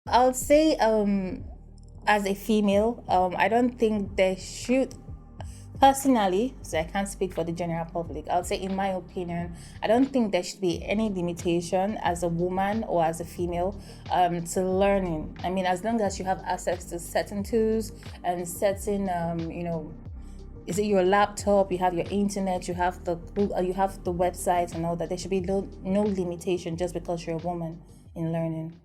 I would say, as a female, I don't think there should, personally, so I can't speak for the general public. I would say, in my opinion, I don't think there should be any limitation as a woman or as a female to learning. I mean, as long as you have access to certain tools and certain, is it your laptop, you have your internet, you have the website and all that. There should be no limitation just because you're a woman in learning.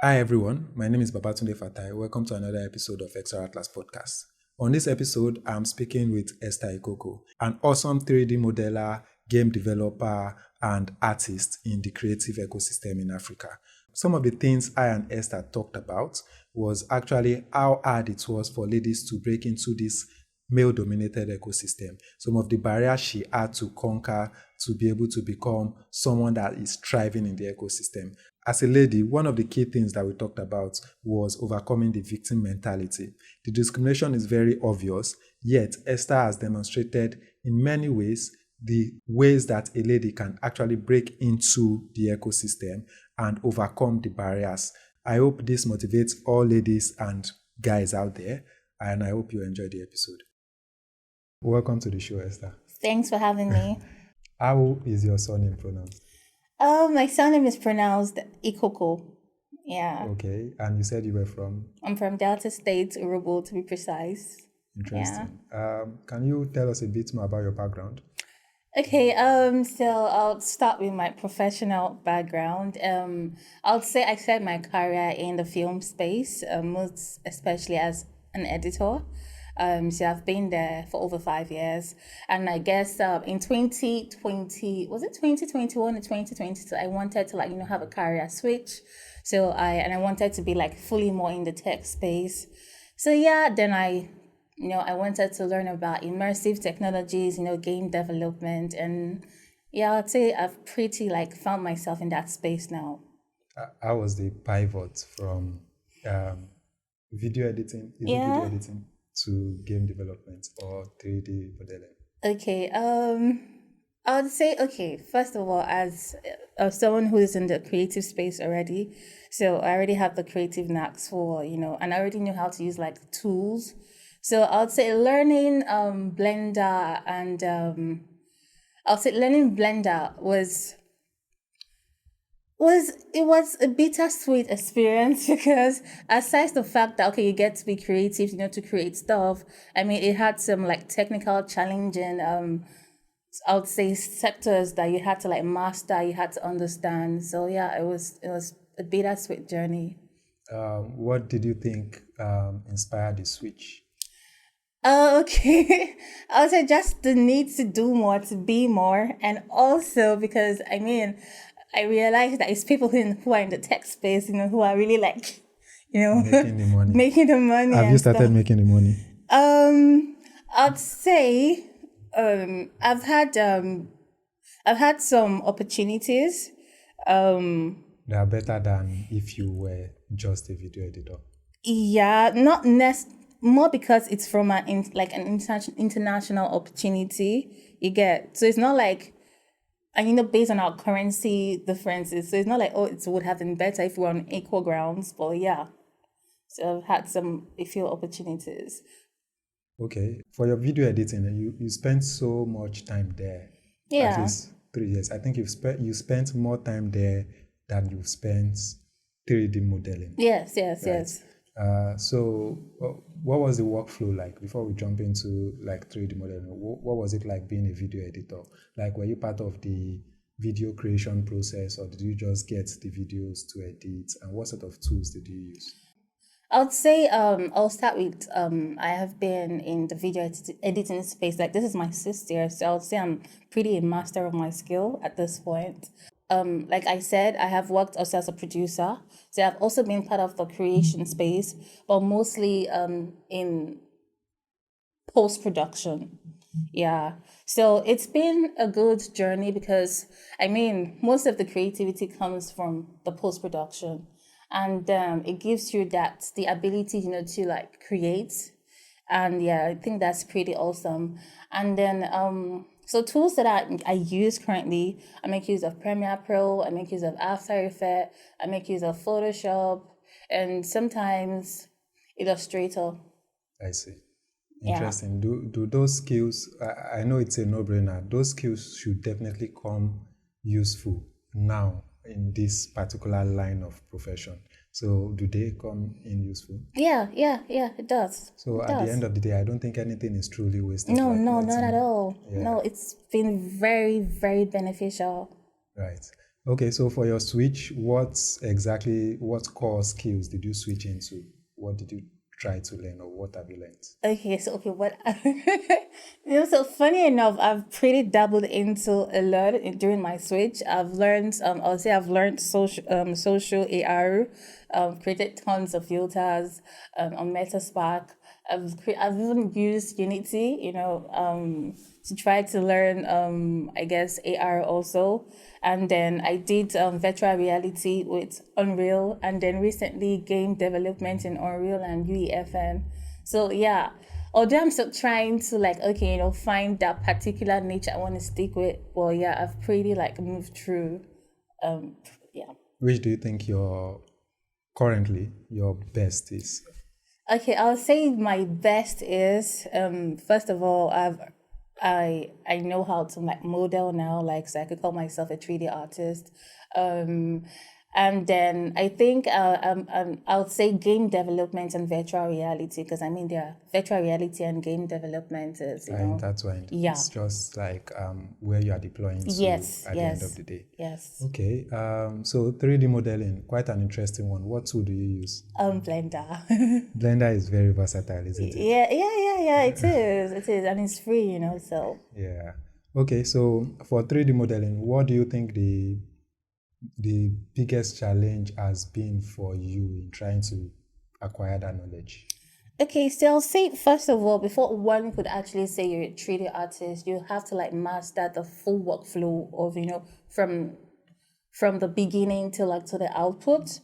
Hi everyone, my name is Babatunde Fatai. Welcome to another episode of AccelerateTV podcast. On this episode, I'm speaking with Esther Ikoko, an awesome 3D modeler, game developer, and artist in the creative ecosystem in Africa. Some of the things I and Esther talked about was actually how hard it was for ladies to break into this male-dominated ecosystem. Some of the barriers she had to conquer to be able to become someone that is thriving in the ecosystem. As a lady, one of the key things that we talked about was overcoming the victim mentality. The discrimination is very obvious, yet Esther has demonstrated in many ways the ways that a lady can actually break into the ecosystem and overcome the barriers. I hope this motivates all ladies and guys out there, and I hope you enjoy the episode. Welcome to the show, Esther. Thanks for having me. How is your surname pronounced? My surname is pronounced Ikoko. Yeah. Okay, and you said you were from? I'm from Delta State, Urubu, to be precise. Interesting. Can you tell us a bit more about your background? Okay, so I'll start with my professional background. I'll say I started my career in the film space, most especially as an editor. So I've been there for over 5 years, and I guess in 2020, was it 2021 or 2022, I wanted to have a career switch. So I wanted to be fully more in the tech space. So yeah, then I wanted to learn about immersive technologies, game development, and yeah, I'd say I've pretty found myself in that space now. How was the pivot from video editing? Is it video editing to game development or 3D modeling? Okay, I would say, okay, first of all, as someone who is in the creative space already, so I already have the creative knacks for, and I already know how to use tools. So I would say learning Blender and learning Blender was a bittersweet experience because aside the fact that you get to be creative, to create stuff. I mean, it had some technical challenging I would say sectors that you had to master, you had to understand. So yeah, it was a bittersweet journey. What did you think inspired the switch? Okay. I would say just the need to do more, to be more, and also because I realized that it's people who are in the tech space, who are really making the money. making the money. Have you started making the money? I'd say I've had some opportunities. They are better than if you were just a video editor. Yeah, not more because it's from an international opportunity you get. So it's not and based on our currency differences, so it's not it would have been better if we were on equal grounds, but yeah. So I've had a few opportunities. Okay. For your video editing, you spent so much time there. Yeah. At least 3 years. I think you spent more time there than you've spent 3D modeling. Yes. So what was the workflow like before we jump into 3D modeling? What was it like being a video editor? Were you part of the video creation process, or did you just get the videos to edit? And what sort of tools did you use? I would say I'll start with I have been in the video editing space. This is my sister, so I would say I'm pretty a master of my skill at this point. Like I said, I have worked also as a producer, so I've also been part of the creation space, but mostly in post-production. Yeah, so it's been a good journey because most of the creativity comes from the post-production, and it gives you the ability to create And yeah, I think that's pretty awesome. And then so tools that I use currently, I make use of Premiere Pro, I make use of After Effects, I make use of Photoshop, and sometimes Illustrator. I see. Yeah. Interesting. Do those skills, I know it's a no-brainer, those skills should definitely come useful now in this particular line of profession. So do they come in useful? Yeah, it does. So It at the does. end of the day, I don't think anything is truly wasted. No, Like no, not at letting, all. yeah, No, it's been very, very beneficial. right. Okay, so for your switch, what core skills did you switch into? What did you try to learn, or what have you learned? Okay, so okay, what so funny enough, I've pretty dabbled into a lot during my switch. I've learned I'll say I've learned social AR, created tons of filters on Metaspark. I've even used Unity, to try to learn I guess AR also. And then I did virtual reality with Unreal, and then recently game development in Unreal and UEFN. So yeah, although I'm still trying to like okay, find that particular niche I want to stick with. Well, yeah, I've pretty like moved through. Yeah. Which do you think currently your best is? Okay, I'll say my best is first of all I know how to like model now, like so I could call myself a 3D artist. Um and then I think I'll say game development and virtual reality, because I mean there virtual reality and game development is, Intertwined. yeah. It's just like where you are deploying to Yes, at the end of yes, the day. yes. Okay. So 3D modeling, quite an interesting one. What tool do you use? Blender. Blender is very versatile, isn't it? Yeah, it is, and it's free, so. Yeah. Okay. So for 3D modeling, what do you think the biggest challenge has been for you in trying to acquire that knowledge? Okay, so I'll say first of all, before one could actually say you're a 3D artist, you have to like master the full workflow of, from the beginning to like to the output.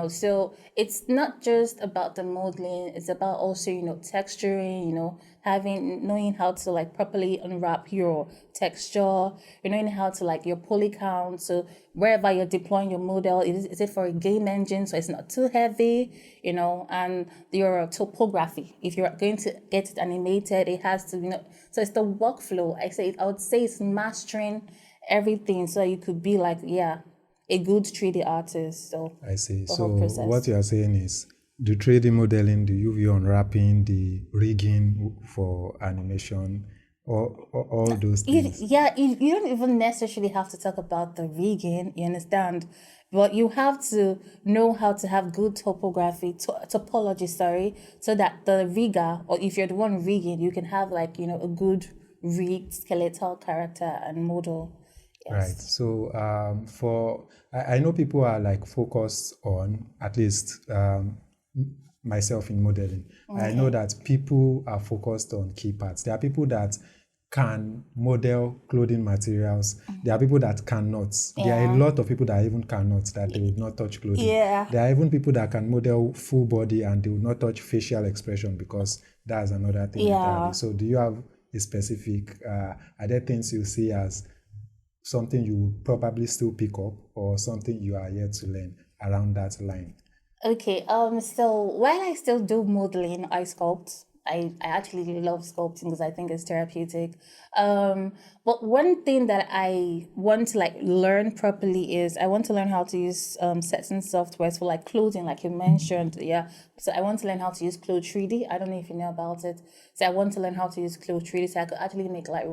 So it's not just about the modeling, it's about also texturing, having knowing how to like properly unwrap your texture, knowing how to like your poly count. So wherever you're deploying your model, is it for a game engine so it's not too heavy, and your topography, if you're going to get it animated, it has to, so it's the workflow. I would say it's mastering everything so you could be like, yeah, a good 3D artist. So I see. the So whole what process. you are saying is the 3D modeling, the UV unwrapping, the rigging for animation, all those things. You don't even necessarily have to talk about the rigging, you understand? But you have to know how to have good topology, sorry, so that the rigger, or if you're the one rigging, you can have like, a good rigged skeletal character and model. Right. Yes. So I know people are like focused on, at least myself in modeling. I know Okay. that people are focused on key parts. There are people that can model clothing materials. There are people that cannot. There are a Yeah. lot of people that even cannot, that they would not touch clothing. Yeah. There are even people that can model full body and they will not touch facial expression, because that's another thing entirely. Yeah. So do you have a specific, are there things you see as something you will probably still pick up, or something you are yet to learn around that line? Okay, so while I still do modeling, I sculpt. I actually love sculpting because I think it's therapeutic. But one thing that I want to like learn properly is I want to learn how to use certain softwares for like clothing, like you mentioned. Yeah. So I want to learn how to use Clothes 3D. I don't know if you know about it. So I want to learn how to use Clothes 3D so I could actually make like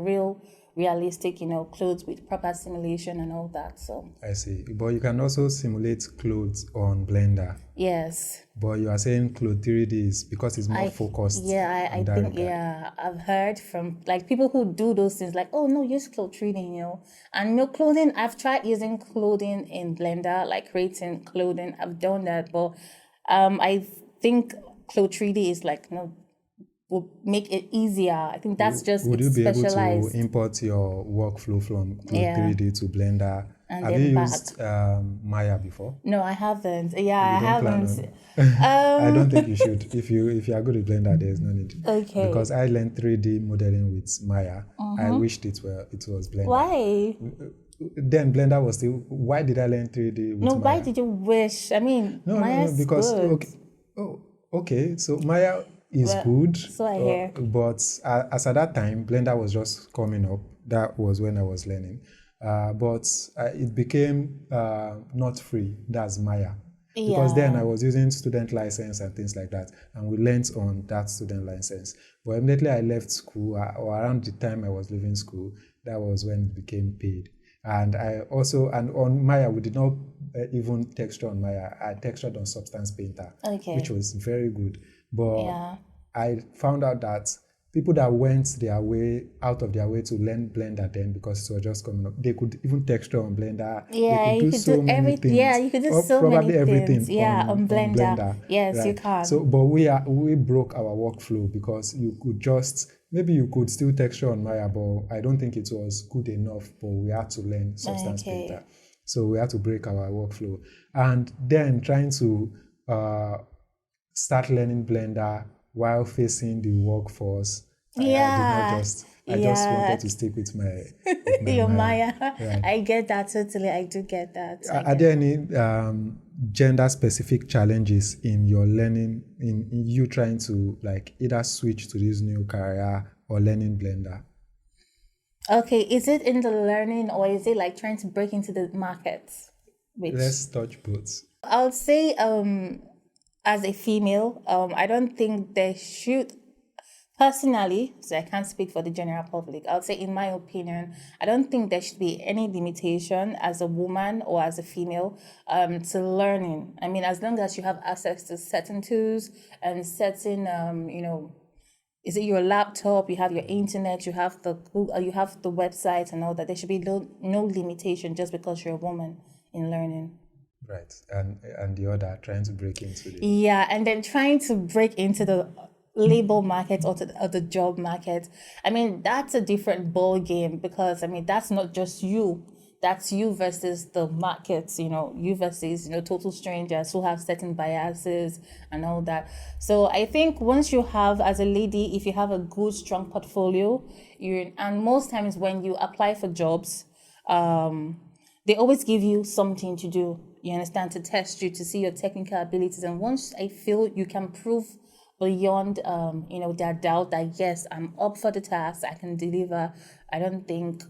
realistic, clothes with proper simulation and all that. So I see. But you can also simulate clothes on Blender. yes. But you are saying clothes 3D is because it's more focused I in that think, regard. yeah, I've heard from like people who do those things like, oh no, use clothes reading, and no clothing. I've tried using clothing in Blender, like creating clothing. I've done that, but I think clothes 3D is like, no, will make it easier. I think that's just Would it's you be able to specialized. import your workflow from Yeah, 3D to Blender? and Have you then back. used Maya before? No, I haven't. Yeah, You I don't plan haven't. on? I don't think Um. you should. If you are good at Blender, there's no need. Because Okay. I learned 3D modeling with Maya. I wished it was Blender. Why? Then Blender was still. Why did I learn 3D No, with why Maya? did you wish? I mean, No, Maya's because good. okay, oh, okay. So Maya is Well, good, so I hear. but as at that time, Blender was just coming up. That was when I was learning, but it became not free. That's Maya, because then I Yeah. was using student license and things like that, and we learnt on that student license. But immediately I left school, or around the time I was leaving school, that was when it became paid. And I also, and on Maya, we did not even texture on Maya. I textured on Substance Painter, which Okay. was very good. But Yeah. I found out that people that went their way out of their way to learn Blender then, because it was just coming up, they could even texture on Blender. They Yeah, could you do could do so many every. Yeah, things, you could do or so many probably things. everything Yeah, on on Blender. Blender, Yes, you right? So, can. but we broke our workflow because you could just maybe you could still texture on Maya, but I don't think it was good enough. But we had to learn Substance Okay. Painter, so we had to break our workflow, and then trying to start learning Blender while facing the workforce. I did not Yeah. just. I just wanted Yeah. to stick with my Your Maya. Maya. Right. I get that totally. I do get that. I Are get there that. any gender-specific challenges in your learning, in you trying to like either switch to this new career or learning Blender? Okay, is it in the learning or is it like trying to break into the market? Which Let's touch both. I would say, as a female, I don't think there should personally, so I can't speak for the general public. I would say, in my opinion, I don't think there should be any limitation as a woman or as a female to learning. I mean, as long as you have access to certain tools and certain, is it your laptop, you have your internet, you have you have the website and all that. There should be no limitation just because you're a woman in learning. Right. And the other trying to break into the Yeah, and then trying to break into the labor market or the job market. I mean, that's a different ball game because I mean that's not just you. That's you versus the markets, you versus, total strangers who have certain biases and all that. So I think once you have, as a lady, if you have a good, strong portfolio, and most times when you apply for jobs, they always give you something to do. You understand, to test you, to see your technical abilities. And once I feel you can prove beyond, their doubt that yes, I'm up for the task, I can deliver. I don't think,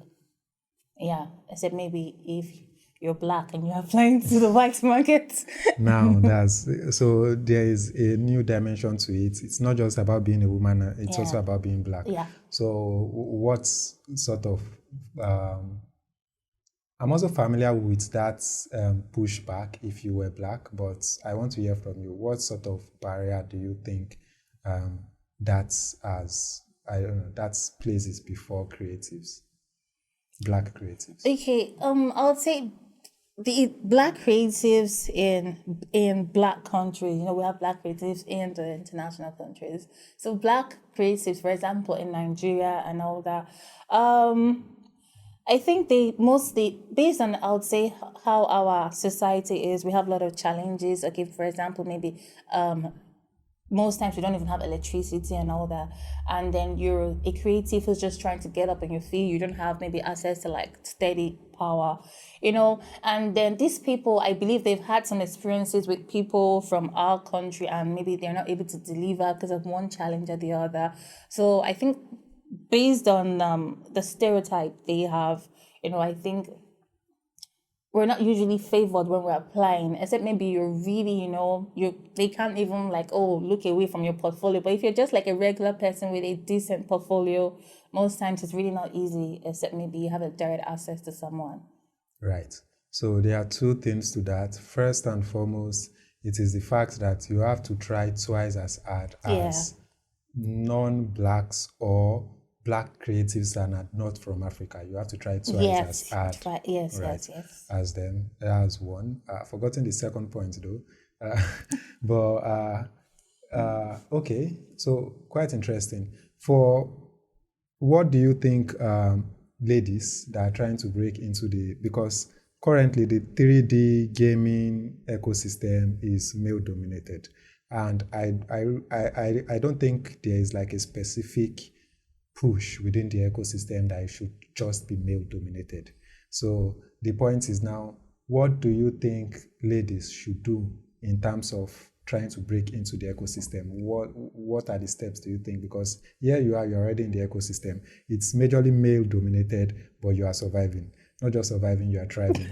yeah, except maybe if you're black and you're applying to the white market. Now that's so there is a new dimension to it. It's not just about being a woman, it's Yeah, also about being black. yeah. So what's sort of I'm also familiar with that pushback if you were black, but I want to hear from you. What sort of barrier do you think that's as I don't know that places before creatives, black creatives? Okay, I would say the black creatives in black countries, we have black creatives in the international countries. So black creatives, for example, in Nigeria and all that, I think they mostly, based on, I would say, how our society is, we have a lot of challenges. Okay, for example, maybe most times you don't even have electricity and all that, and then you're a creative who's just trying to get up on your feet. You don't have maybe access to like steady power, and then these people, I believe they've had some experiences with people from our country and maybe they're not able to deliver because of one challenge or the other. So I think based on the stereotype they have, I think we're not usually favored when we're applying, except maybe you're really, they can't even like, oh, look away from your portfolio. But if you're just like a regular person with a decent portfolio, most times it's really not easy, except maybe you have a direct access to someone. Right. So there are two things to that. First and foremost, it is the fact that you have to try twice as hard Yeah. as non-blacks or black creatives that are not from Africa. You have to try twice as Yes. hard, Yes. right, Yes. as them. That's one. Forgotten the second point though. But Okay, so quite interesting. For what do you think ladies that are trying to break into because currently the 3D gaming ecosystem is male dominated, and I don't think there is like a specific push within the ecosystem that it should just be male dominated. So the point is now, what do you think ladies should do in terms of trying to break into the ecosystem? What are the steps do you think? Because here you are, you're already in the ecosystem. It's majorly male dominated, but you are surviving. Not just surviving, you are thriving.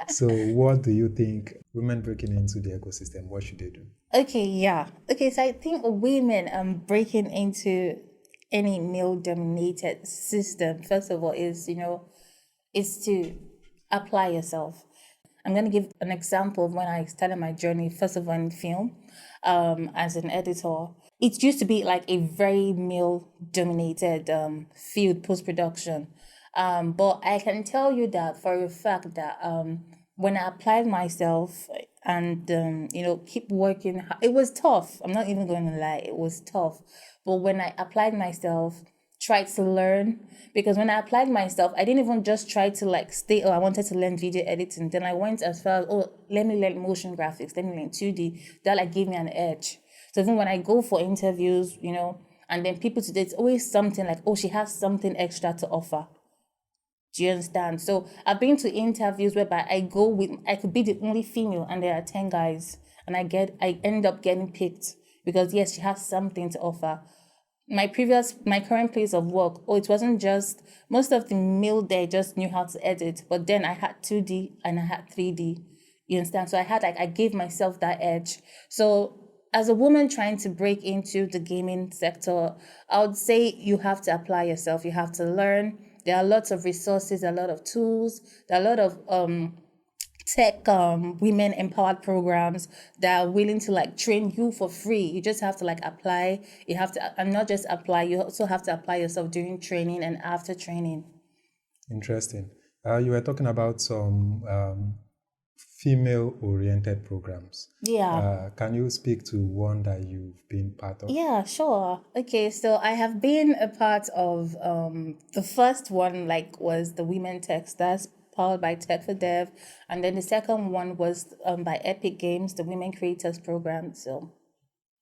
So what do you think women breaking into the ecosystem, what should they do? Okay, yeah. Okay, so I think women breaking into any male dominated system, first of all, is to apply yourself. I'm going to give an example of when I started my journey, first of all, in film, as an editor. It used to be like a very male dominated field, post production. But I can tell you that for a fact that when I applied myself and, keep working, it was tough. I'm not even going to lie, it was tough. But when I applied myself, tried to learn, because when I applied myself, I didn't even just try to like stay, I wanted to learn video editing. Then I went as far as, let me learn motion graphics, let me learn 2D. That like gave me an edge. So even when I go for interviews, and then people today, it's always something like, she has something extra to offer. Do you understand? So I've been to interviews whereby I could be the only female and there are 10 guys, and I end up getting picked because yes, she has something to offer. My current place of work, it wasn't just, most of the male there just knew how to edit, but then I had 2D and I had 3D. You understand? So I gave myself that edge. So as a woman trying to break into the gaming sector, I would say you have to apply yourself. You have to learn. There are lots of resources, a lot of tools, there are a lot of tech women empowered programs that are willing to like train you for free. You just have to like apply. You have to, and not just apply, you also have to apply yourself during training and after training. Interesting. You were talking about some female-oriented programs. Yeah. Can you speak to one that you've been part of? Yeah, sure. Okay, so I have been a part of the first one like was the Women Tech Stars powered by Tech for Dev, and then the second one was by Epic Games, the Women Creators Program. So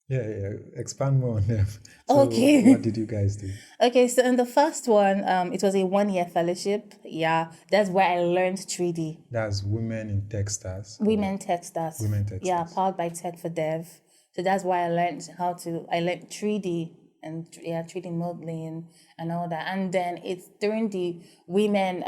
Yeah. Expand more on them. So, okay. what did you guys do? Okay, so in the first one, it was a 1 year fellowship. Yeah, that's where I learned 3D. That's Women in Techstars. Women Tech Stars. Women Yeah, Techstars. powered by Tech for Dev. So that's why I learned 3D and 3D modeling and all that. And then it's during the women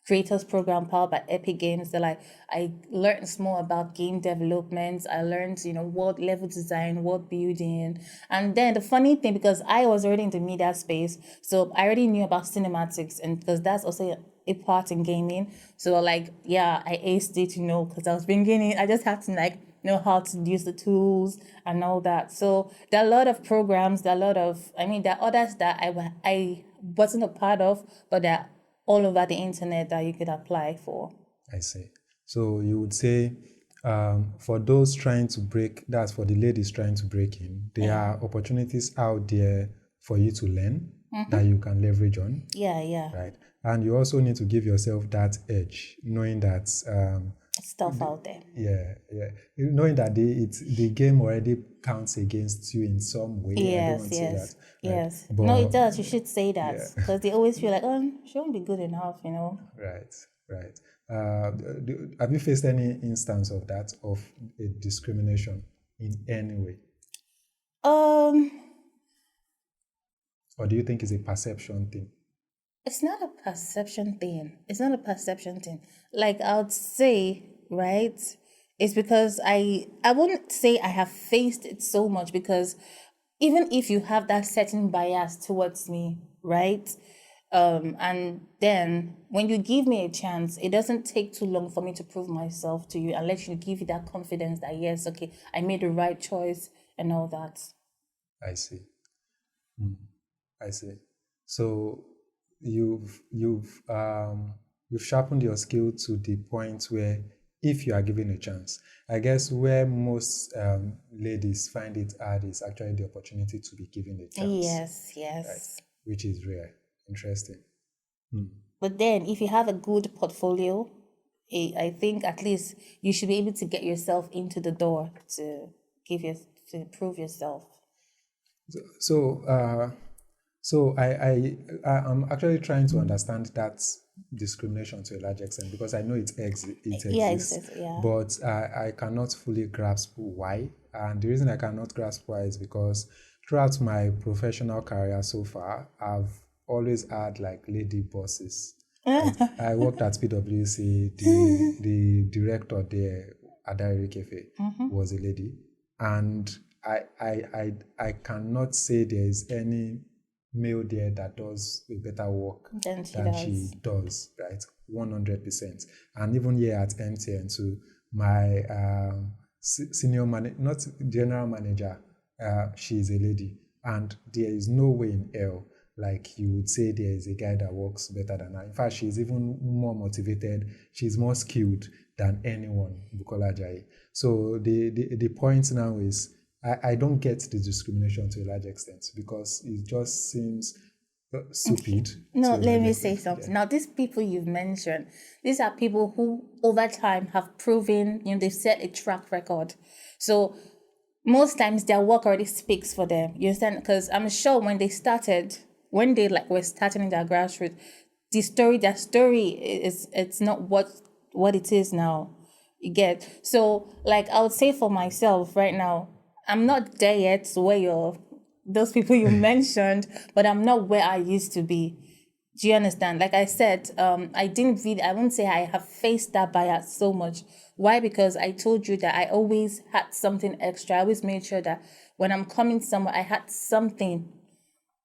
creators program powered by Epic Games that I learned more about game development. I learned, world level design, world building. And then the funny thing, because I was already in the media space, so I already knew about cinematics, and because that's also a part in gaming. So I aced it, because I was beginning. I just had to know how to use the tools and all that. So there are a lot of programs, there are others that I wasn't a part of, but they're all over the internet that you could apply for. I see. So you would say for those trying to break, that's for the ladies trying to break in, there are opportunities out there for you to learn that you can leverage on. Yeah. Right. And you also need to give yourself that edge, knowing that Stuff out there. yeah. Knowing that the game already counts against you in some way. I don't want to say that. Right? Yes. But, No, it does. You should say that yeah. because they always feel like, she won't be good enough, Right. Have you faced any instance of that, of a discrimination in any way? Um, Or do you think it's a perception thing? it's not a perception thing. It's not a perception thing. Like I would say, right? It's because I wouldn't say I have faced it so much because even if you have that certain bias towards me, right? And then when you give me a chance, it doesn't take too long for me to prove myself to you and let you give you that confidence that yes, okay, I made the right choice and all that. I see. I see. So you've sharpened your skill to the point where if you are given a chance. I guess where most ladies find it hard is actually the opportunity to be given a chance, Yes, right? yes. Which is rare. Interesting. But then, if you have a good portfolio, I think at least you should be able to get yourself into the door to to prove yourself. So, so I'm actually trying to understand that discrimination to a large extent because I know it Yeah, exists, yeah. but I cannot fully grasp why. And the reason I cannot grasp why is because throughout my professional career so far, I've always had like lady bosses. Right? I worked at PwC. The director there, Adaire Kefe, was a lady, and I cannot say there is any male there that does a better work Then she than she does. does, right? 100%. And even here at MTN too, my senior manager, not general manager, she's a lady, and there is no way in hell like you would say there is a guy that works better than her. In fact, she's even more motivated. She's more skilled than anyone, Bukola Ajayi. So the point now is I don't get the discrimination to a large extent because it just seems stupid. No, to a let large me extent. say something. Yeah. Now, these people you've mentioned, these are people who, over time, have proven, they've set a track record. So most times their work already speaks for them. You understand? Because I'm sure when they started, when they like were starting in their grassroots, their story it's not what it is now. You get? So like I would say for myself right now, I'm not there yet where those people you mentioned, but I'm not where I used to be. Do you understand? Like I said, I won't say I have faced that bias so much. Why? Because I told you that I always had something extra. I always made sure that when I'm coming somewhere, I had something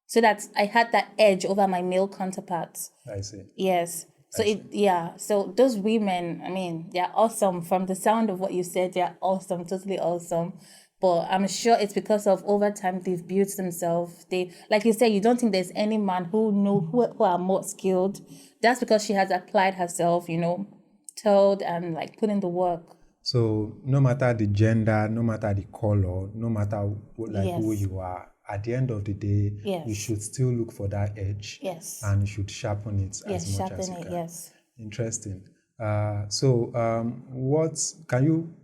so that I had that edge over my male counterparts. I see. Yes. So I see. so those women, I mean, they're awesome. From the sound of what you said, they're awesome, totally awesome. But I'm sure it's because of over time they've built themselves. They, like you said, you don't think there's any man who are more skilled. That's because she has applied herself, told and like put in the work. So no matter the gender, no matter the color, no matter who Yes. you are, at the end of the day, Yes. you should still look for that edge, Yes. and you should sharpen it Yes, as much as sharpen you it, can. yes. Interesting. What can you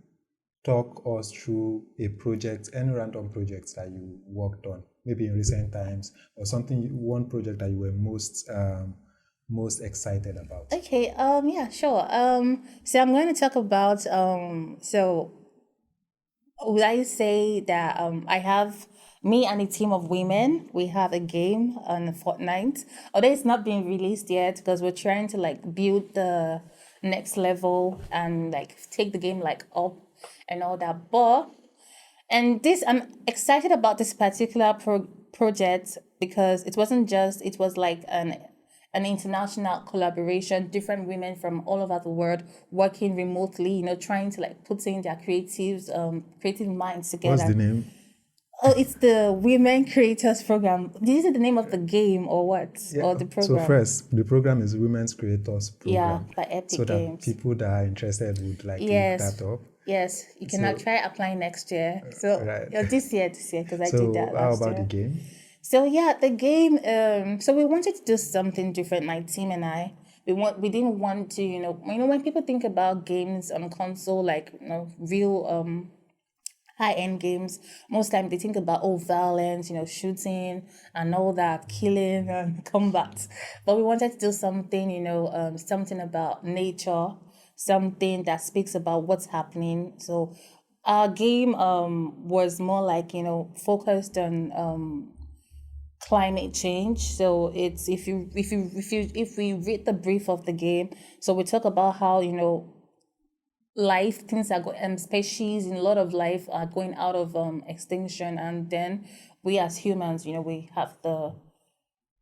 talk us through a project, any random projects that you worked on, maybe in recent times, or one project that you were most excited about? Okay, yeah, sure. So I'm going to talk about so would I say that I have me and a team of women. We have a game on Fortnite. Although it's not being released yet because we're trying to like build the next level and like take the game like up and all that. I'm excited about this particular project because it was like an international collaboration, different women from all over the world working remotely, trying to like put in their creative minds together. What's the name? Oh, it's the Women Creators Program. This is the name of the game or what? Yeah. Or the So program? first, the program is Women's Creators Yeah, Program. by Epic So that Games. people that are interested would like look Yes. that up. Yes, you can So- try applying next year. So right. this year, because I did So that how last about year. the game? So yeah, the game. So we wanted to do something different. My team and I. We didn't want to. When people think about games on console, like real high end games, most time they think about violence, shooting and all that, killing and combat. But we wanted to do something, something about nature, something that speaks about what's happening. So our game was more like focused on climate change. So it's if we read the brief of the game, so we talk about how life things are going species in a lot of life are going out of extinction, and then we as humans we have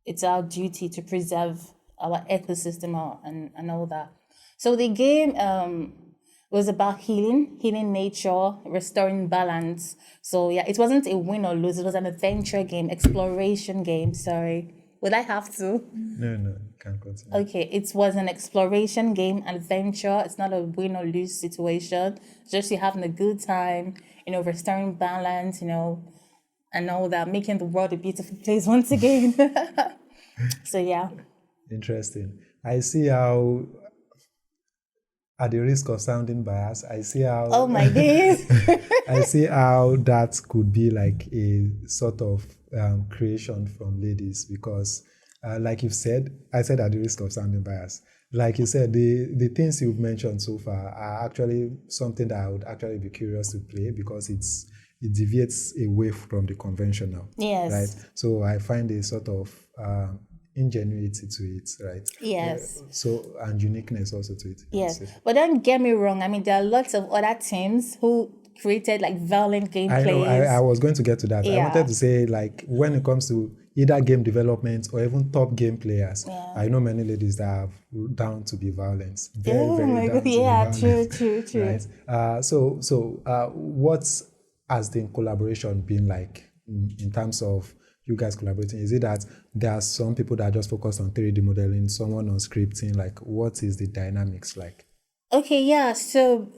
it's our duty to preserve our ecosystem and all that. So the game was about healing nature, restoring balance. So yeah, it wasn't a win or lose, it was an adventure game, exploration game, sorry. Would I have to? No, you can continue. Okay, it was an exploration game, adventure. It's not a win or lose situation. Just you having a good time, restoring balance, and all that, making the world a beautiful place once again. So yeah. Interesting. I see how, at the risk of sounding biased, I see how. Oh my days. I see how that could be like a sort of creation from ladies because, like you've said, I said at the risk of sounding biased. Like you said, the things you've mentioned so far are actually something that I would actually be curious to play because it deviates away from the conventional. Yes. Right. So I find a sort of ingenuity to it, right? Yes. So and uniqueness also to it. Yes. But don't get me wrong. I mean, there are lots of other teams who created like violent I know. gameplays. I was going to get to that. Yeah. I wanted to say, like, when it comes to either game development or even top game players, I know many ladies that have down to be violent. Very, Oh very my down God. to be Yeah, violent. true. Right. So what has the collaboration been like in terms of you guys collaborating? Is it that there are some people that are just focused on 3D modeling, someone on scripting? Like, what is the dynamics like? Okay, yeah. So,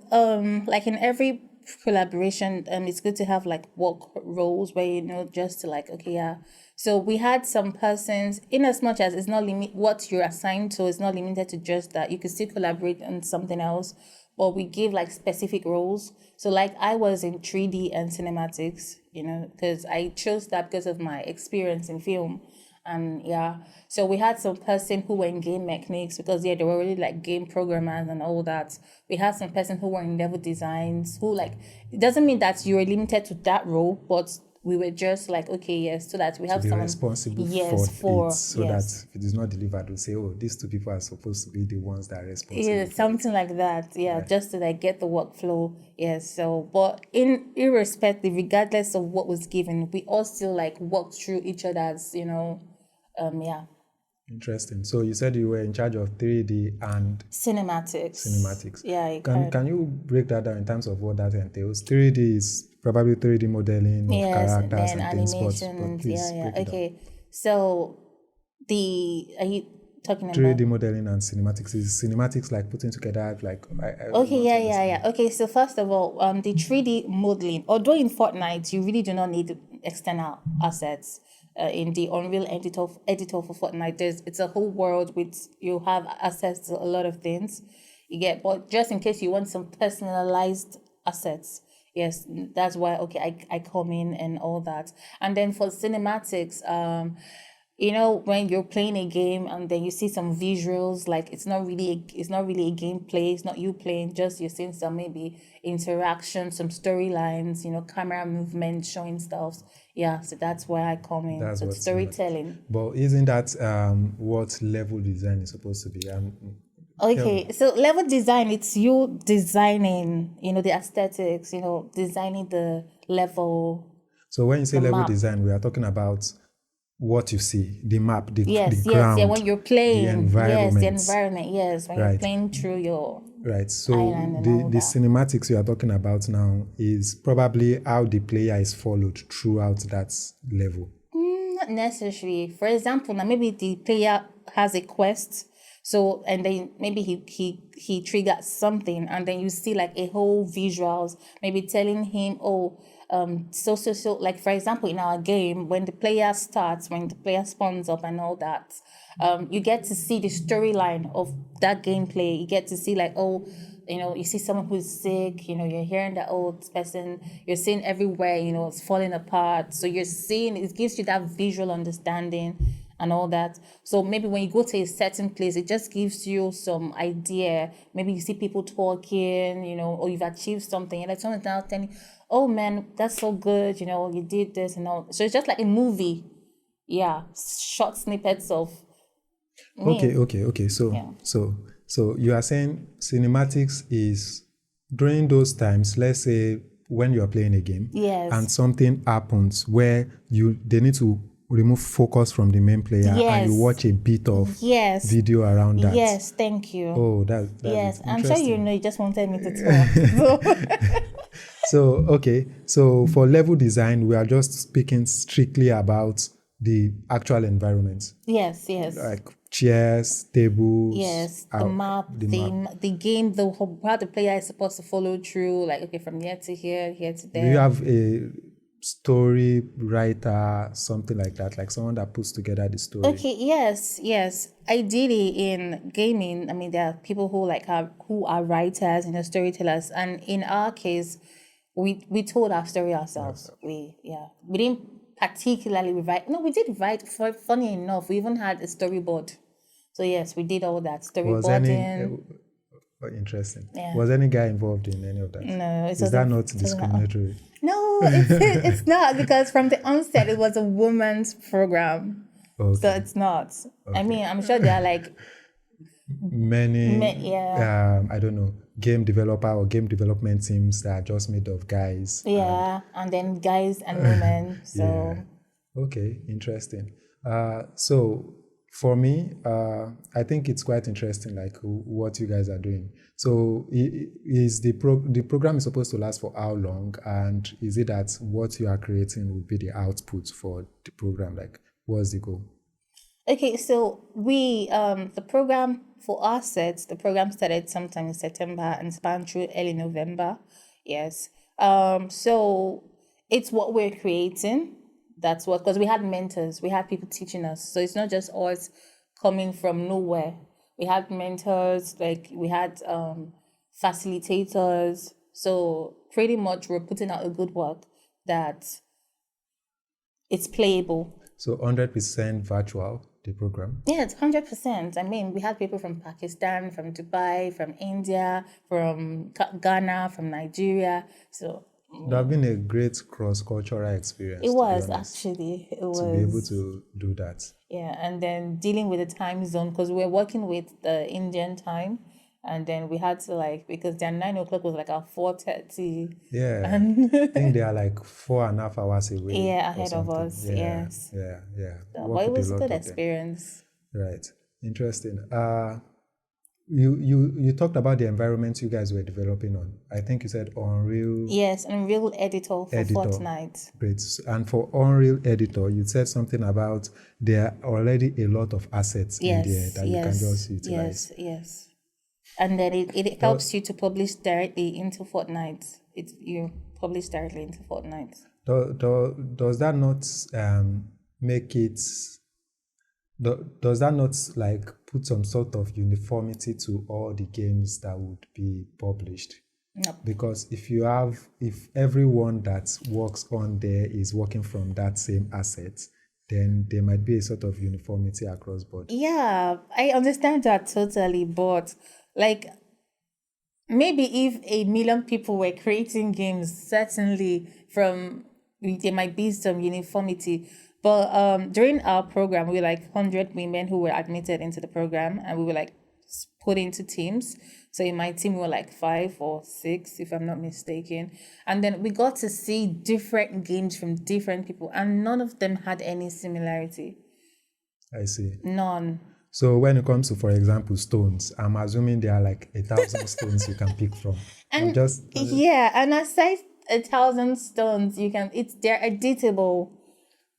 like in every collaboration, it's good to have like work roles where just to like, okay, yeah. So we had some persons, in as much as it's not what you're assigned to is not limited to just that. You could still collaborate on something else, but we give like specific roles. So like I was in 3D and cinematics, because I chose that because of my experience in film. And yeah, so we had some person who were in game mechanics because they were really like game programmers and all that. We had some person who were in level designs who like, it doesn't mean that you were limited to that role, but we were just like, okay, yes, so that we have To be someone responsible for it, so yes. that if it is not delivered, we'll say, oh, these two people are supposed to be the ones that are responsible. Yeah, for something like that. Yeah, just to like get the workflow. Yes. So, but irrespective, regardless of what was given, we all still like work through each other's, yeah. Interesting. So you said you were in charge of 3D and Cinematics. Yeah, Can you break that down in terms of what that entails? 3D is probably 3D modeling of characters then and things, animation, but please yeah. break it down. Okay. So are you talking about 3D modeling and cinematics? Is cinematics like putting together like Okay, yeah. Okay, so first of all, the 3D modeling, although in Fortnite you really do not need external assets. In the Unreal editor for Fortnite, it's a whole world with you have access to a lot of things. You get, but just in case you want some personalized assets, yes, that's why I come in and all that. And then for cinematics, when you're playing a game and then you see some visuals, like it's not really a gameplay, it's not you playing, just you're seeing some maybe interaction, some storylines, camera movement, showing stuff. Yeah, so that's where I come in. That's so what storytelling. But isn't that what level design is supposed to be? Okay, so level design, it's you designing, the aesthetics, designing the level. So when you say level map. design, we are talking about what you see, the map, the Yes, ground, yeah, when you're playing, the environment. the environment, yes, when you're playing through your so island and all the that. cinematics you are talking about now is probably how the player is followed throughout that level. Not necessarily. For example, now maybe the player has a quest, so and then maybe he triggers something, and then you see like a whole visuals, maybe telling him, so like for example in our game, when the player spawns up and all that, you get to see the storyline of that gameplay. You get to see like, you see someone who's sick, you're hearing that, this person, you're seeing everywhere, it's falling apart. So you're seeing, it gives you that visual understanding and all that. So maybe when you go to a certain place, it just gives you some idea. Maybe you see people talking, or you've achieved something, and like someone's now telling you, oh man, that's so good, you did this and all. So it's just like a movie. Yeah, short snippets of me. Okay. So you are saying cinematics is during those times, let's say when you are playing a game, yes, and something happens where they need to remove focus from the main player, yes, and you watch a bit of video around that. Yes, thank you. Oh, that yes, I'm sure you just wanted me to talk. So for level design, we are just speaking strictly about the actual environment, Yes, yes. like chairs, tables, Yes, the map, the map. the game, how the player is supposed to follow through, like okay, from here to here, here to Do you there. have a story writer, something like that, like someone that puts together the story? Okay, yes, yes. Ideally, in gaming, I mean, there are people who who are writers, storytellers, and in our case, we told our story ourselves. We didn't particularly write. No, we did write. Funny enough, we even had a storyboard. So yes, we did all that Was any storyboarding. interesting? Yeah. Was any guy involved in any of that? No, Is that not discriminatory? no, it's not because from the onset it was a woman's program, so Okay. it's not. I Okay. mean, I'm sure there are like yeah, I don't know, game developer or game development teams that are just made of guys. And yeah, and then guys and women. So yeah. Okay, interesting. So for me, I think it's quite interesting, like what you guys are doing. So is the program is supposed to last for how long? And is it that what you are creating will be the output for the program? Like, what's the goal? okay, so we the program for our sets, the program started sometime in September and spanned through early November. Yes. So it's what we're creating. That's what, because we had mentors, we had people teaching us. So it's not just us coming from nowhere. We had mentors, like we had facilitators. So pretty much we're putting out a good work that it's playable. So 100% virtual, the program. Yeah, it's 100%. I mean, we had people from Pakistan, from Dubai, from India, from Ghana, from Nigeria. So That have been a great cross-cultural experience, it to be was honest, actually, it to be able was, to do that. yeah. And then dealing with the time zone, because we're working with the Indian time. And then we had to like, because their 9 o'clock was like our 4:30. Yeah, And I think they are like 4.5 hours away yeah, or ahead of something. us, Yeah, yes. yeah, yeah. So, but Work it with a was a lot good of them. experience. Right. Interesting. You talked about the environment you guys were developing on. I think you said Unreal Yes, Unreal Editor for Editor. Fortnite. Great. And for Unreal Editor, you said something about there are already a lot of assets in there Yes, that you can just yes, utilize. yes, yes. And then it Do- helps you to publish directly into Fortnite. You publish directly into Fortnite. does that not make it does that not like put some sort of uniformity to all the games that would be published? No. Because if everyone that works on there is working from that same asset, then there might be a sort of uniformity across board. Yeah, I understand that totally, but like maybe if 1 million people were creating games, certainly there might be some uniformity. But during our program, we were like 100 women who were admitted into the program, and we were like put into teams. So in my team, we were like 5 or 6, if I'm not mistaken. And then we got to see different games from different people, and none of them had any similarity. I see. None. So when it comes to, for example, stones, I'm assuming there are like 1,000 stones you can pick from. And yeah, and aside 1,000 stones, they're editable.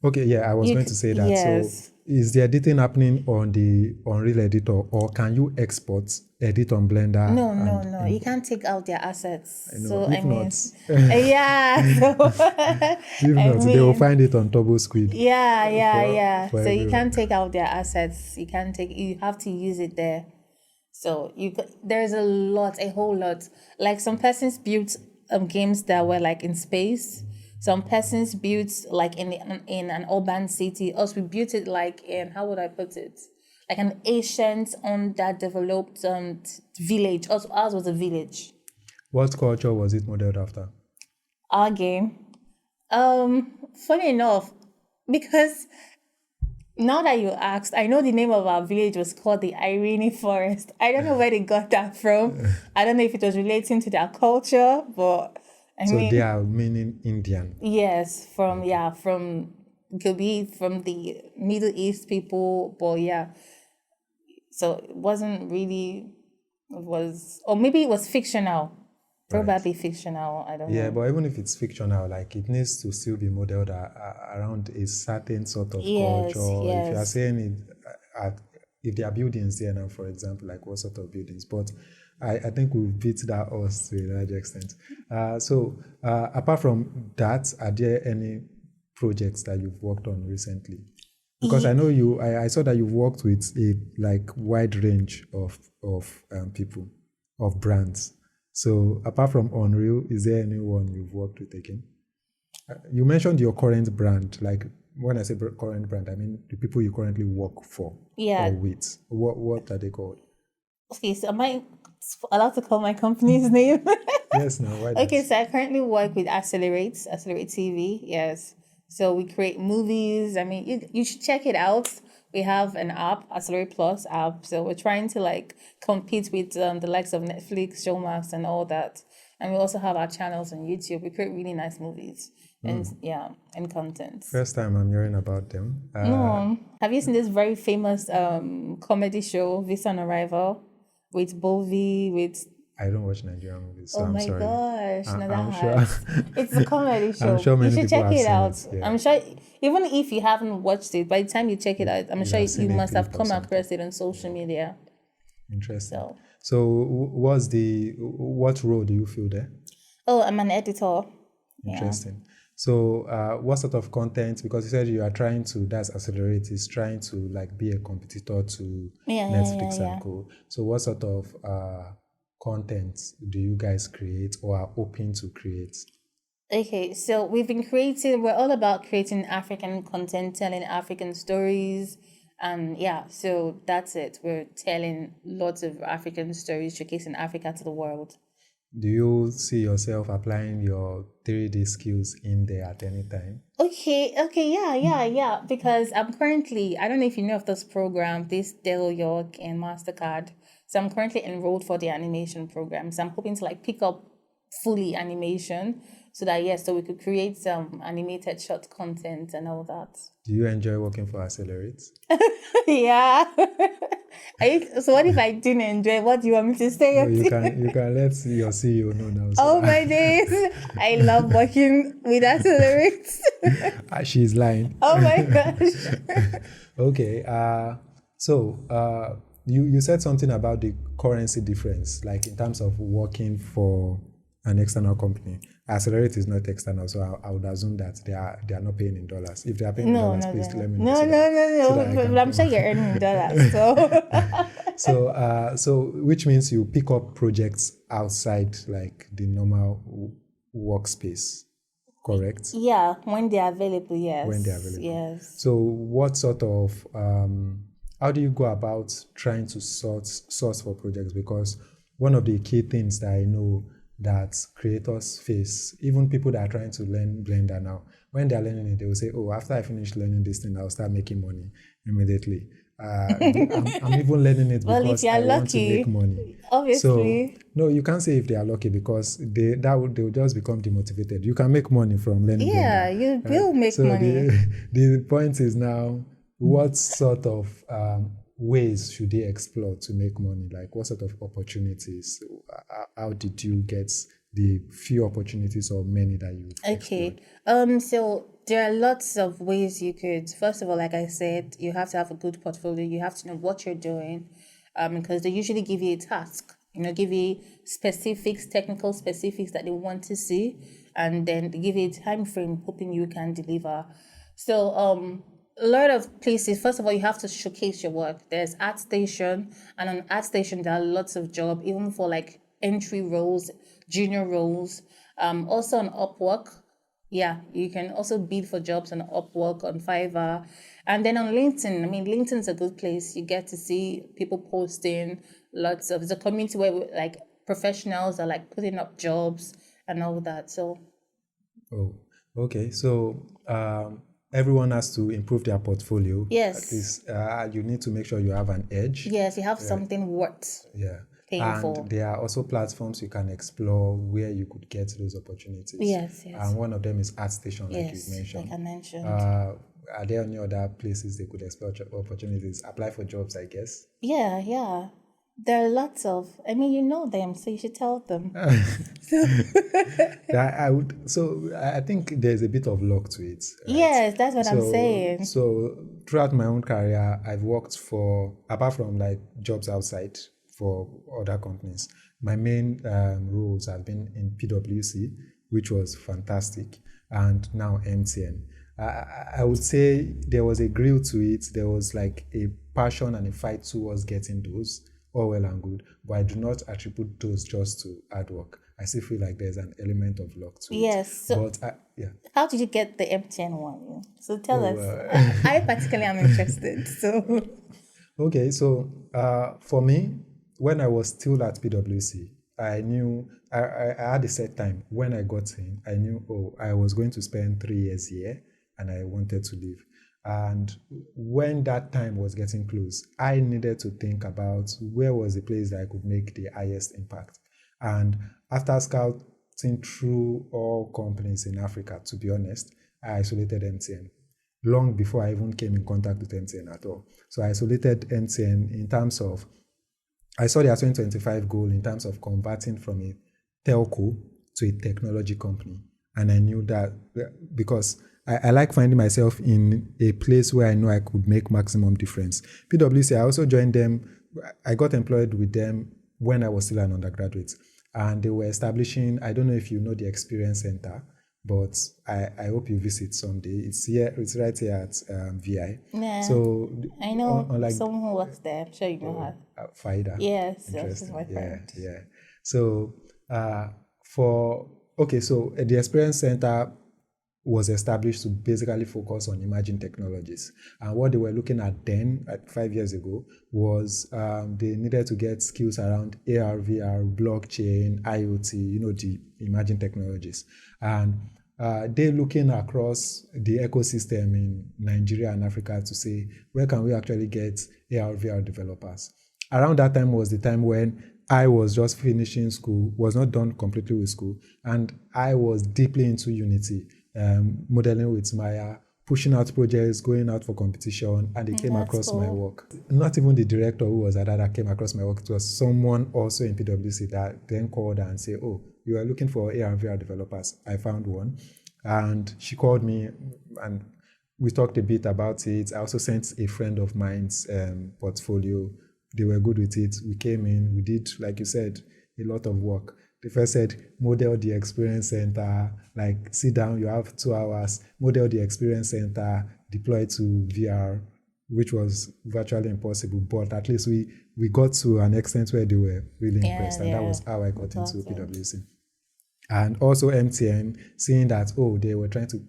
Okay, yeah, I was going to say that. So Yes. is the editing happening on the Unreal Editor, or can you edit on Blender? No. You can't take out their assets. I know. So If I mean, not, yeah. So if I not, they will mean, find it on Turbo Squid. yeah. For So you everyone. can't take out their assets. You have to use it there. So there's a whole lot. Like some persons built games that were like in space. Some persons built like in an urban city. Us, we built it like in, how would I put it? Like an ancient underdeveloped village. Ours was a village. What culture was it modeled after? Our game. Funny enough, because now that you asked, I know the name of our village was called the Irene Forest. I don't know where they got that from. I don't know if it was relating to their culture, but So they are meaning Indian. yes, could be from the Middle East people, but yeah. So it wasn't really, or maybe it was fictional. right? Probably fictional. I don't Yeah, know. but even if it's fictional, like it needs to still be modeled around a certain sort of Yes, culture. If you are yes. saying it, if there are buildings there now, for example, like what sort of buildings? But I think we've beat that horse to a large extent. Apart from that, are there any projects that you've worked on recently? Because I know I saw that you've worked with a like wide range of people, of brands. So apart from Unreal, is there anyone you've worked with again? You mentioned your current brand. Like when I say current brand, I mean the people you currently work for or Yeah. with. What are they called? Okay, so am I allowed to call my company's name? Yes, now why not? Okay, so I currently work with Accelerate TV. Yes. So we create movies. I mean, you should check it out. We have an app, Accelerate Plus app. So we're trying to like compete with the likes of Netflix, Showmax, and all that. And we also have our channels on YouTube. We create really nice movies and and content. First time I'm hearing about them. No, have you seen this very famous comedy show, Visa on Arrival, with Bovi, with I don't watch Nigerian movies, so oh I'm my sorry. gosh, no, that I'm sure. hurts. It's a comedy I'm show. sure You many should people check have it seen out. it. Yeah, I'm sure, even if you haven't watched it, by the time you check it out, I'm you'd sure have you seen a must have clip or come something. across it on social media. Interesting. So, So, what role do you feel there? oh, I'm an editor. Yeah. Interesting. So, what sort of content? Because you said you are trying to, that's Accelerate, is trying to like be a competitor to Netflix and Yeah. co. So, what sort of content do you guys create or are hoping to create? Okay, so we're all about creating African content, telling African stories. Yeah, so that's it. We're telling lots of African stories, showcasing Africa to the world. Do you see yourself applying your 3D skills in there at any time? Okay, yeah. Because I don't know if you know of this program, this Del York and MasterCard. So I'm currently enrolled for the animation program. So I'm hoping to like pick up fully animation so that yes, so we could create some animated short content and all that. Do you enjoy working for Accelerate? Yeah. So what if I didn't enjoy? What do you want me to say? No, you can let your CEO know now. So Oh my days. I love working with accelerates. she's lying. Oh my gosh. Okay. You said something about the currency difference, like in terms of working for an external company. Accelerate is not external, so I would assume that they are not paying in dollars. If they are paying in dollars, please No. let me know. No, so that I But can I'm sure you're earning dollars. So So which means you pick up projects outside like the normal workspace, correct? yeah, when they're available, yes. When they're available. Yes. So what sort of how do you go about trying to source for projects? Because one of the key things that I know that creators face, even people that are trying to learn Blender now, when they're learning it, they will say, "Oh, after I finish learning this thing, I'll start making money immediately." I'm even learning it Well, if because you're I want to lucky, make money. So obviously. no, you can't say if they are lucky because they'll just become demotivated. You can make money from learning Yeah, Blender. you will make So money. the point is now, what sort of ways should they explore to make money? Like what sort of opportunities? How did you get the few opportunities or many that you explored? Okay. So there are lots of ways you could. First of all, like I said, you have to have a good portfolio. You have to know what you're doing, because they usually give you a task. Give you specifics, technical specifics that they want to see, and then they give you a time frame, hoping you can deliver. So, a lot of places. First of all, you have to showcase your work. There's ArtStation, and on ArtStation there are lots of jobs, even for like entry roles, junior roles. Also on Upwork. Yeah, you can also bid for jobs on Upwork, on Fiverr, and then on LinkedIn. I mean, LinkedIn's a good place. You get to see people posting lots of. It's a community where like professionals are like putting up jobs and all that. So Oh, okay. So everyone has to improve their portfolio. At yes, least you need to make sure you have an edge. yes, you have something worth Yeah. paying And for. there are also platforms you can explore where you could get those opportunities. Yes. And one of them is ArtStation, like Yes, you mentioned. like I mentioned. Are there any other places they could explore opportunities? Apply for jobs, I guess. Yeah. There are lots of, I mean, you know them, so you should tell them. I think there's a bit of luck to it, right? Yes, that's what I'm saying. So throughout my own career, I've worked for, apart from like jobs outside for other companies, my main roles have been in PwC, which was fantastic, and now MTN. I would say there was a grill to it. There was like a passion and a fight towards getting those, all well and good, but I do not attribute those just to hard work. I still feel like there's an element of luck to it. Yes. So, Yeah. how did you get the MTN one? So tell us. Uh, I particularly am interested. So, okay, so for me, when I was still at PwC, I knew I had a set time. When I got in, I knew, I was going to spend 3 years here and I wanted to leave. And when that time was getting close, I needed to think about where was the place that I could make the highest impact. And after scouting through all companies in Africa, to be honest, I isolated MTN long before I even came in contact with MTN at all. So I isolated MTN in terms of, I saw their 2025 goal in terms of converting from a telco to a technology company. And I knew that because I like finding myself in a place where I know I could make maximum difference. PwC, I also joined them. I got employed with them when I was still an undergraduate. And they were establishing, I don't know if you know the Experience Center, but I hope you visit someday. It's here, it's right here at VI. yeah. So I know someone who works there. I'm sure you know her. Faida. Yes, this is Interesting. my friend. Yeah. So the Experience Center was established to basically focus on emerging technologies. And what they were looking at then, 5 years ago, was they needed to get skills around AR, VR, blockchain, IoT, the emerging technologies. And they're looking across the ecosystem in Nigeria and Africa to say, where can we actually get AR, VR developers? Around that time was the time when I was just finishing school, was not done completely with school, and I was deeply into Unity, modeling with Maya, pushing out projects, going out for competition, and they came across my work. Not even the director who was at that came across my work. It was someone also in PwC that then called and said, "Oh, you are looking for AR VR developers." I found one, and she called me, and we talked a bit about it. I also sent a friend of mine's portfolio. They were good with it. We came in, we did, like you said, a lot of work. They first said, model the experience center, like sit down, you have 2 hours, model the experience center, deploy to VR, which was virtually impossible. But at least we got to an extent where they were really impressed. And that was how I got into PwC. And also MTN, seeing that, they were trying to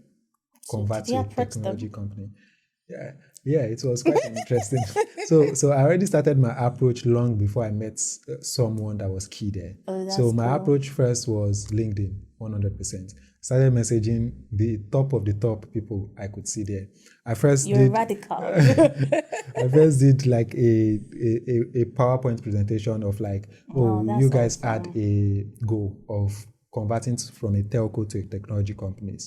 convert to a technology company. Yeah, it was quite interesting. So I already started my approach long before I met someone that was key there. So my approach first was LinkedIn, 100%. Started messaging the top of the top people I could see there. You're radical. I first did like a PowerPoint presentation of like, you guys had a goal of converting from a telco to a technology company.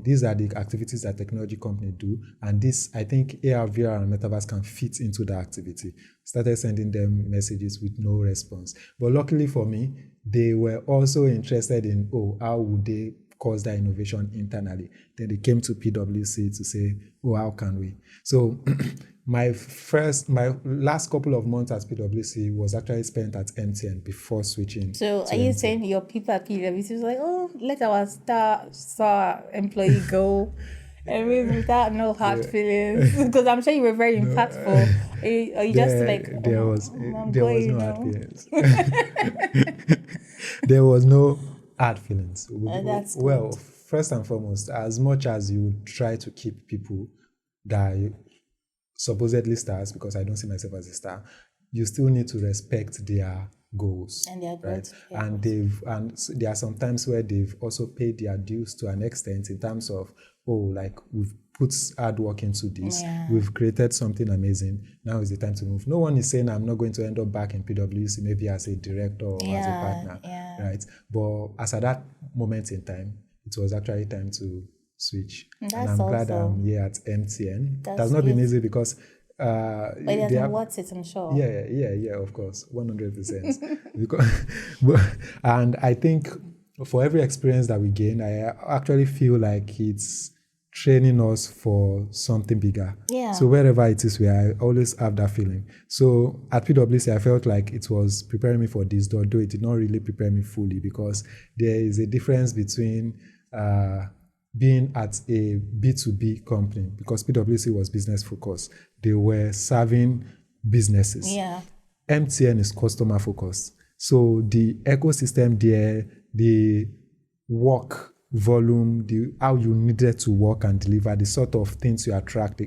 These are the activities that technology companies do, and this, I think, AR, VR, and Metaverse can fit into the activity. Started sending them messages with no response. But luckily for me, they were also interested in, how would they cause that innovation internally? Then they came to PwC to say, how can we? So my last couple of months at PwC was actually spent at MTN before switching. So are you saying your people at PwC was like, let our star employee go? I mean, without no hard feelings, because I'm sure you were very impactful. Or you just like there was no hard feelings. There was no hard feelings. That's well, first and foremost, as much as you try to keep people that supposedly stars, because I don't see myself as a star, you still need to respect their goals and their right? And there are some times where they've also paid their dues to an extent in terms of like we've put hard work into this, we've created something amazing, now is the time to move. No one is saying I'm not going to end up back in PwC maybe as a director or as a partner, right? But as at that moment in time, it was actually time to switch. And I'm glad I'm here at MTN. That's not been easy because But it they doesn't have, worth it, I'm sure. yeah, of course, 100%. Because, and I think for every experience that we gain, I actually feel like it's training us for something bigger. Yeah. So wherever it is, I always have that feeling. So at PwC, I felt like it was preparing me for this, though it did not really prepare me fully, because there is a difference between being at a B2B company, because PwC was business focused. They were serving businesses. Yeah. MTN is customer focused. So the ecosystem there, the work volume, how you needed to work and deliver, the sort of things you attract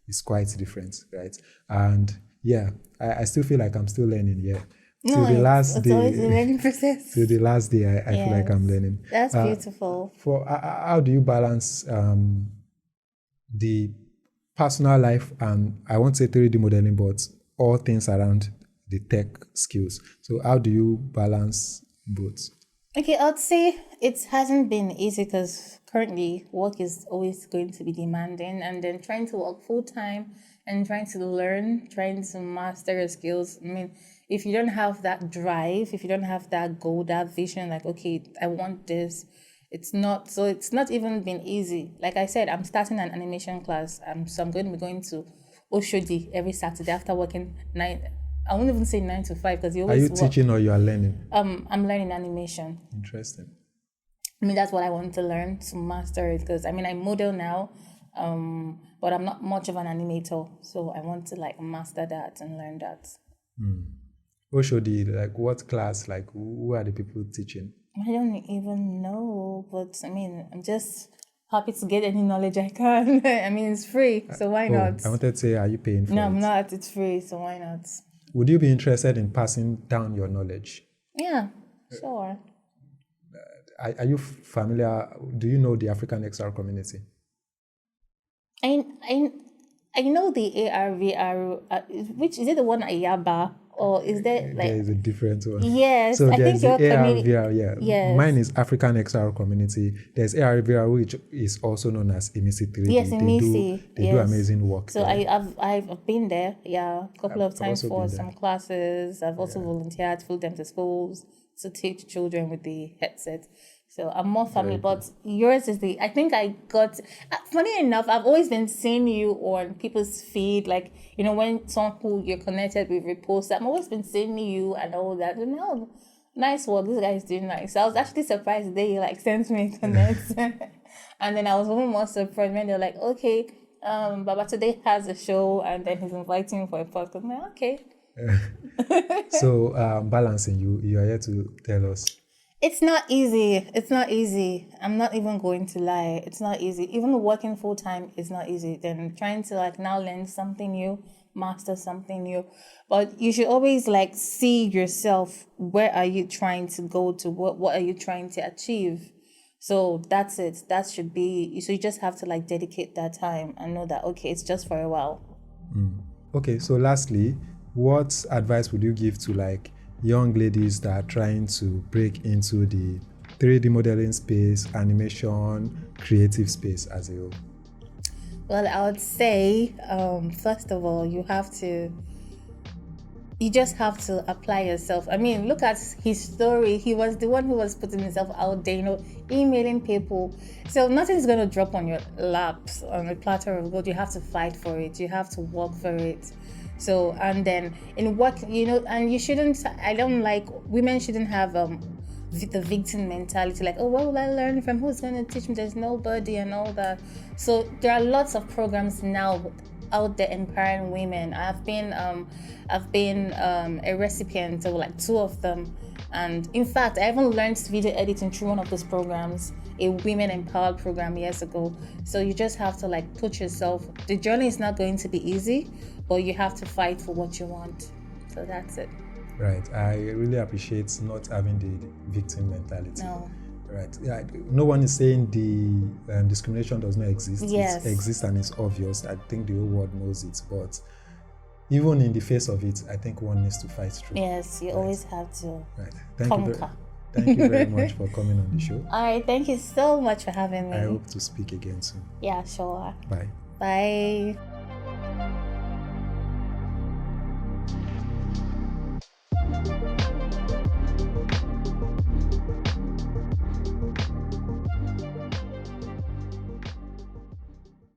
is quite different, right? And yeah, I still feel like I'm still learning, yeah. No, Till the last it's always a day, learning process. till the last day, I feel like I'm learning. That's beautiful. For how do you balance the personal life and, I won't say 3D modeling, but all things around the tech skills? So how do you balance both? Okay, I'd say it hasn't been easy because currently work is always going to be demanding, and then trying to work full time and trying to learn, trying to master your skills. I mean, if you don't have that drive, if you don't have that goal, that vision, like, okay, I want this, it's not even been easy. Like I said, I'm starting an animation class. So I'm going to be going to Oshodi every Saturday after working I won't even say 9 to 5 because you Are always you work. teaching or you are learning? I'm learning animation. Interesting. I mean, that's what I want to learn to master it, because I mean, I model now, but I'm not much of an animator, so I want to like master that and learn that. Oshodi, like what class? Like who are the people teaching? I don't even know, but I mean, I'm just happy to get any knowledge I can. I mean, it's free, so why not? I wanted to say, are you paying for it? No, I'm not. It's free, so why not? Would you be interested in passing down your knowledge? Yeah, sure. Are you familiar? Do you know the African XR community? I know the AR VR. Which is it? The one at Yaba, or is there like? There is a different one. Yes, So I there's think the your AR community. VR, yeah. Yes. Mine is African XR community. There's AR VR, which is also known as immersive 3D. Yes, immersive. They do amazing work. So there. I've been there, a couple of times also for been some there. classes. I've also volunteered, flew them to schools to teach children with the headset. So I'm more familiar, but yours is I think I got, funny enough, I've always been seeing you on people's feed, like, you know, when someone who you're connected with reposts, I've always been seeing you and all that. And oh, nice work, this guy is doing nice. So I was actually surprised that he like sent me a connect. And then I was even more surprised when they're like, okay, Babatunde has a show and then he's inviting me for a podcast. I'm like, okay. So balancing, you are here to tell us. It's not easy. It's not easy. I'm not even going to lie. It's not easy. Even working full time is not easy. Then trying to like now learn something new, master something new. But you should always like see yourself. Where are you trying to go to? What are you trying to achieve? So that's it. That should be. So you just have to like dedicate that time and know that okay, it's just for a while. Okay. So lastly, what advice would you give to like young ladies that are trying to break into the 3D modeling space, animation, creative space as a whole? Well, I would say, first of all, you just have to apply yourself. I mean, look at his story. He was the one who was putting himself out there, you know, emailing people. So nothing's going to drop on your laps on a platter of gold. You have to fight for it. You have to work for it. So, and then in work, you know, and you shouldn't, women shouldn't have the victim mentality, like, oh, what will I learn from? Who's going to teach me? There's nobody and all that. So there are lots of programs now out there empowering women. I've been a recipient of like 2 of them. And in fact, I even learned video editing through one of those programs, a women empowered program years ago. So you just have to like put yourself, the journey is not going to be easy, but you have to fight for what you want. So that's it. Right. I really appreciate not having the victim mentality. No. Right. Yeah. No one is saying the discrimination does not exist. Yes. It exists and it's obvious. I think the whole world knows it. But even in the face of it, I think one needs to fight through. Yes, you always have to conquer. Thank you very much for coming on the show. All right. Thank you so much for having me. I hope to speak again soon. Yeah, sure. Bye. Bye.